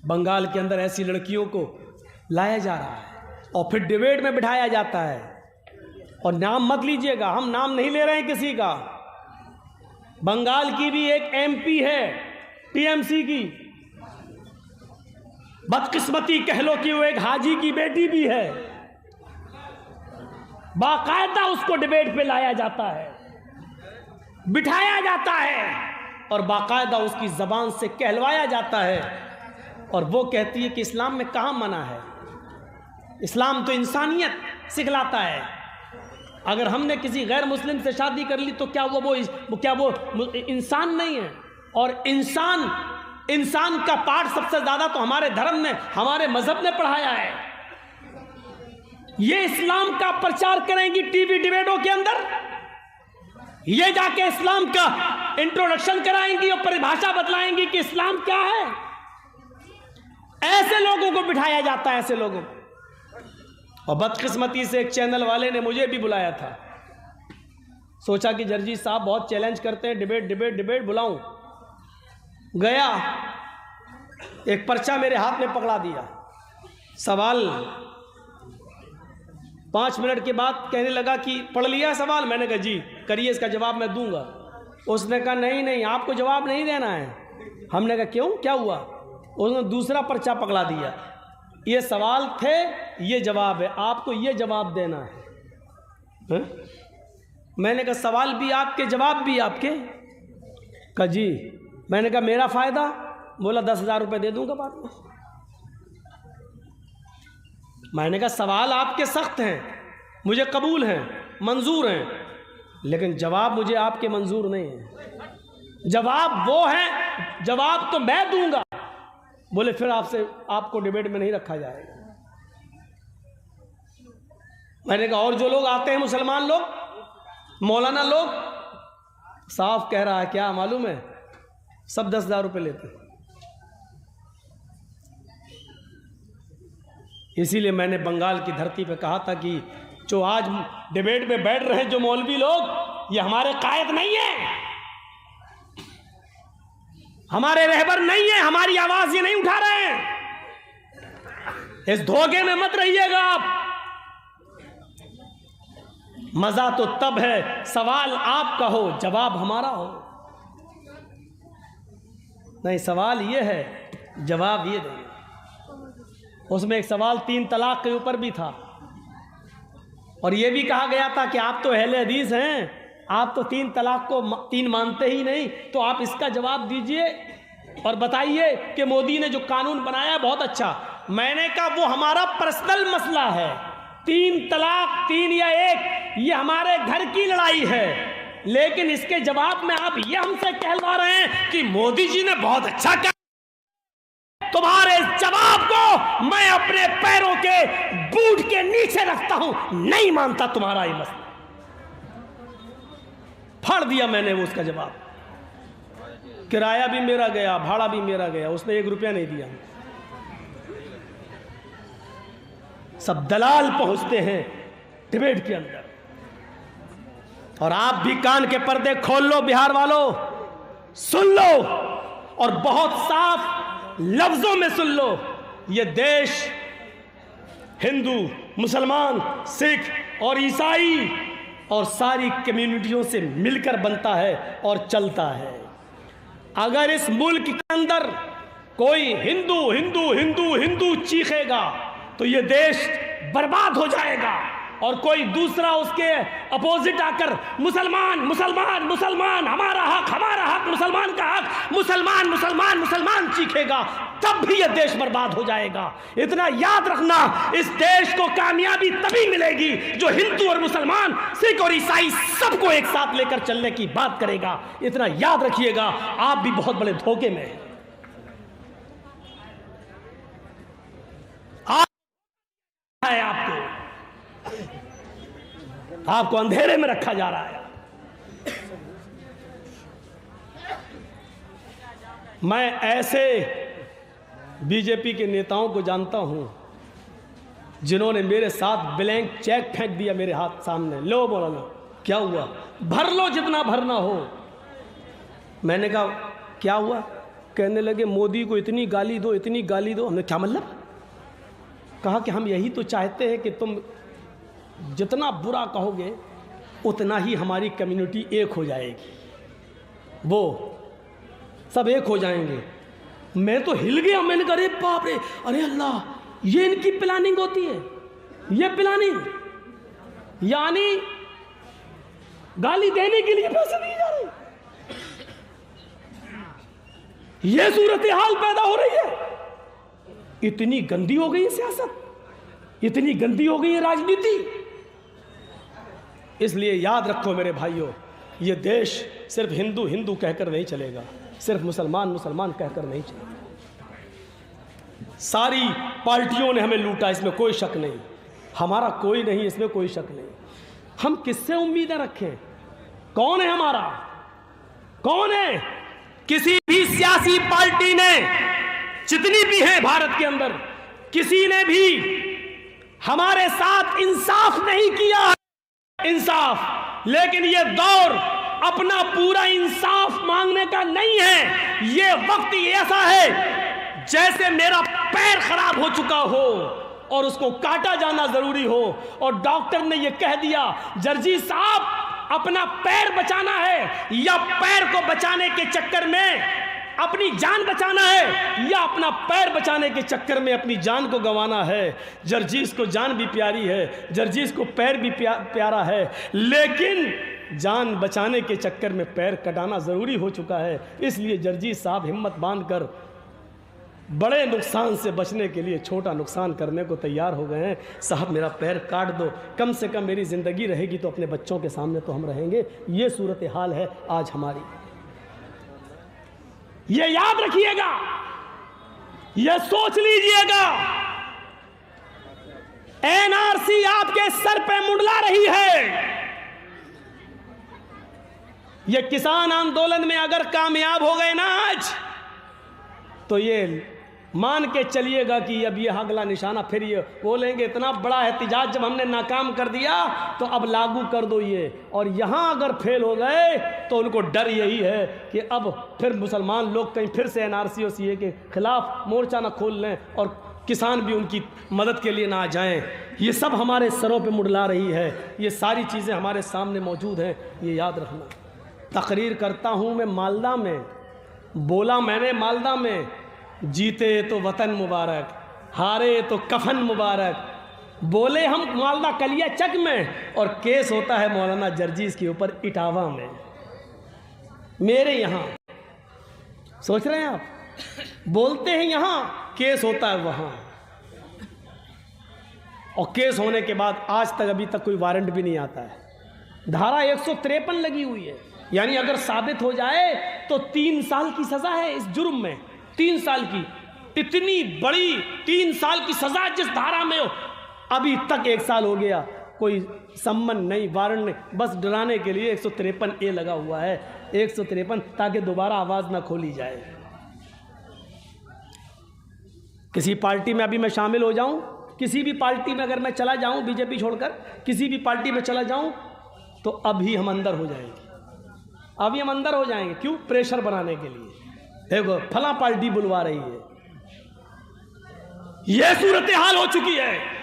बंगाल के अंदर ऐसी लड़कियों को लाया जा रहा है और फिर डिबेट में बिठाया जाता है। और नाम मत लीजिएगा, हम नाम नहीं ले रहे हैं किसी का। बंगाल की भी एक एमपी है टीएमसी की, बदकिस्मती कह लो कि वो एक हाजी की बेटी भी है। बाकायदा उसको डिबेट पे लाया जाता है, बिठाया जाता है और बाकायदा उसकी जबान से कहलवाया जाता है और वो कहती है कि इस्लाम में कहाँ मना है, इस्लाम तो इंसानियत सिखलाता है। अगर हमने किसी गैर मुस्लिम से शादी कर ली तो क्या वो इंसान नहीं है? और इंसान का पाठ सबसे ज्यादा तो हमारे धर्म ने, हमारे मजहब ने पढ़ाया है। ये इस्लाम का प्रचार करेंगी टीवी डिबेटों के अंदर, ये जाके इस्लाम का इंट्रोडक्शन कराएंगी और परिभाषा बतलाएंगी कि इस्लाम क्या है। ऐसे लोगों को बिठाया जाता है, ऐसे लोगों को। और बदकिस्मती से एक चैनल वाले ने मुझे भी बुलाया था, सोचा कि जर्जी साहब बहुत चैलेंज करते हैं, डिबेट बुलाऊं। गया, एक पर्चा मेरे हाथ में पकड़ा दिया, सवाल 5 मिनट के बाद कहने लगा कि पढ़ लिया सवाल। मैंने कहा जी करिए, इसका जवाब मैं दूंगा। उसने कहा नहीं आपको जवाब नहीं देना है। हमने कहा क्यों, क्या हुआ? उसने दूसरा पर्चा पकड़ा दिया, ये सवाल थे, ये जवाब है, आपको ये जवाब देना है। मैंने कहा सवाल भी आपके, जवाब भी आपके? कहा जी। मैंने कहा मेरा फ़ायदा? बोला 10,000 रुपये दे दूंगा बाद में। मैंने कहा सवाल आपके सख्त हैं, मुझे कबूल हैं, मंजूर हैं, लेकिन जवाब मुझे आपके मंजूर नहीं है। जवाब वो है, जवाब तो मैं दूंगा। बोले फिर आपको डिबेट में नहीं रखा जाएगा। मैंने कहा और जो लोग आते हैं, मुसलमान लोग, मौलाना लोग, साफ कह रहा है, क्या मालूम है, सब 10,000 रुपये लेते हैं। इसीलिए मैंने बंगाल की धरती पे कहा था कि जो आज डिबेट में बैठ रहे हैं जो मौलवी लोग, ये हमारे कायद नहीं है, हमारे रहबर नहीं है, हमारी आवाज ये नहीं उठा रहे हैं। इस धोखे में मत रहिएगा आप। मजा तो तब है सवाल आपका हो, जवाब हमारा हो। नहीं, सवाल ये है, जवाब ये नहीं। उसमें एक सवाल 3 तलाक के ऊपर भी था और ये भी कहा गया था कि आप तो अहले हदीस हैं, आप तो 3 तलाक को 3 मानते ही नहीं, तो आप इसका जवाब दीजिए और बताइए कि मोदी ने जो कानून बनाया बहुत अच्छा। मैंने कहा वो हमारा पर्सनल मसला है, 3 तलाक 3 या 1 ये हमारे घर की लड़ाई है, लेकिन इसके जवाब में आप ये हमसे कहलवा रहे हैं कि मोदी जी ने बहुत अच्छा किया। तुम्हारे जवाब को मैं अपने पैरों के बूट के नीचे रखता हूं, नहीं मानता तुम्हारा ये मसला। फाड़ दिया मैंने वो उसका जवाब। किराया भी मेरा गया, भाड़ा भी मेरा गया, उसने 1 रुपया नहीं दिया। सब दलाल पहुंचते हैं डिबेट के अंदर। और आप भी कान के पर्दे खोल लो, बिहार वालों, सुन लो और बहुत साफ लफ्जों में सुन लो। ये देश हिंदू, मुसलमान, सिख और ईसाई और सारी कम्युनिटियों से मिलकर बनता है और चलता है। अगर इस मुल्क के अंदर कोई हिंदू हिंदू हिंदू हिंदू चीखेगा तो ये देश बर्बाद हो जाएगा, और कोई दूसरा उसके अपोजिट आकर मुसलमान मुसलमान मुसलमान, हमारा हक, मुसलमान का हक, मुसलमान मुसलमान मुसलमान चीखेगा, तब भी यह देश बर्बाद हो जाएगा। इतना याद रखना, इस देश को कामयाबी तभी मिलेगी जो हिंदू और मुसलमान, सिख और ईसाई सबको एक साथ लेकर चलने की बात करेगा। इतना याद रखिएगा, आप भी बहुत बड़े धोखे में हैं। आपको अंधेरे में रखा जा रहा है। मैं ऐसे बीजेपी के नेताओं को जानता हूं जिन्होंने मेरे साथ ब्लैंक चेक फेंक दिया मेरे हाथ सामने, लो मौलाना क्या हुआ, भर लो जितना भरना हो। मैंने कहा क्या हुआ? कहने लगे मोदी को इतनी गाली दो, इतनी गाली दो। हमने क्या मतलब? कहा कि हम यही तो चाहते हैं कि तुम जितना बुरा कहोगे उतना ही हमारी कम्युनिटी एक हो जाएगी, वो सब एक हो जाएंगे। मैं तो हिल गया, मैंने कहा अरे बाप रे, अरे अल्लाह, ये इनकी प्लानिंग होती है, ये प्लानिंग, यानी गाली देने के लिए पैसे दिए जा रहे हैं। ये सूरत हाल पैदा हो रही है। इतनी गंदी हो गई सियासत, इतनी गंदी हो गई है राजनीति। इसलिए याद रखो मेरे भाइयों, ये देश सिर्फ हिंदू हिंदू कहकर नहीं चलेगा, सिर्फ मुसलमान मुसलमान कहकर नहीं चलेगा। सारी पार्टियों ने हमें लूटा, इसमें कोई शक नहीं, हमारा कोई नहीं, इसमें कोई शक नहीं। हम किससे उम्मीदें रखें? कौन है हमारा? कौन है? किसी भी सियासी पार्टी ने, जितनी भी है भारत के अंदर, किसी ने भी हमारे साथ इंसाफ नहीं किया है। इंसाफ, लेकिन ये दौर अपना पूरा इंसाफ मांगने का नहीं है। ये वक्त ऐसा है जैसे मेरा पैर खराब हो चुका हो और उसको काटा जाना जरूरी हो, और डॉक्टर ने ये कह दिया जर्जी साहब अपना पैर बचाना है, या पैर को बचाने के चक्कर में अपनी जान बचाना है, या अपना पैर बचाने के चक्कर में अपनी जान को गंवाना है। जर्जीस को जान भी प्यारी है, जर्जीस को पैर भी प्यारा है, लेकिन जान बचाने के चक्कर में पैर कटाना ज़रूरी हो चुका है। इसलिए जर्जीस साहब हिम्मत बांधकर बड़े नुकसान से बचने के लिए छोटा नुकसान करने को तैयार हो गए हैं। साहब मेरा पैर काट दो, कम से कम मेरी ज़िंदगी रहेगी तो अपने बच्चों के सामने तो हम रहेंगे। ये सूरत हाल है आज हमारी, ये याद रखिएगा, ये सोच लीजिएगा। एनआरसी आपके सर पे मुंडला रही है। ये किसान आंदोलन में अगर कामयाब हो गए ना आज, तो ये मान के चलिएगा कि अब ये अगला निशाना फिर ये बोलेंगे इतना बड़ा एहतिजाज जब हमने नाकाम कर दिया तो अब लागू कर दो ये। और यहाँ अगर फेल हो गए तो उनको डर यही है कि अब फिर मुसलमान लोग कहीं फिर से एनआरसी और सीए के खिलाफ मोर्चा ना खोल लें और किसान भी उनकी मदद के लिए ना आ जाएं। ये सब हमारे सरों पे मुंडला रही है, ये सारी चीज़ें हमारे सामने मौजूद हैं, ये याद रखना। तकरीर करता हूँ मैं मालदा में, बोला मैंने मालदा में, जीते तो वतन मुबारक, हारे तो कफन मुबारक। बोले हम मालदा कलिया चक में, और केस होता है मौलाना जर्जीस के ऊपर इटावा में, मेरे यहाँ। सोच रहे हैं आप? बोलते हैं यहाँ, केस होता है वहाँ, और केस होने के बाद आज तक अभी तक कोई वारंट भी नहीं आता है। धारा 153 लगी हुई है, यानी अगर साबित हो जाए तो 3 साल की सज़ा है इस जुर्म में, 3 साल की। इतनी बड़ी 3 साल की सज़ा जिस धारा में हो, अभी तक 1 साल हो गया, कोई सम्मन नहीं, वारंट नहीं, बस डराने के लिए 153A लगा हुआ है, 153, ताकि दोबारा आवाज़ ना खोली जाए। किसी पार्टी में अभी मैं शामिल हो जाऊं, किसी भी पार्टी में अगर मैं चला जाऊं, बीजेपी छोड़कर किसी भी पार्टी में चला जाऊं, तो अभी हम अंदर हो जाएंगे, अभी हम अंदर हो जाएंगे। क्यों? प्रेशर बनाने के लिए। देखो फला पार्टी बुलवा रही है, यह सूरत हाल हो चुकी है।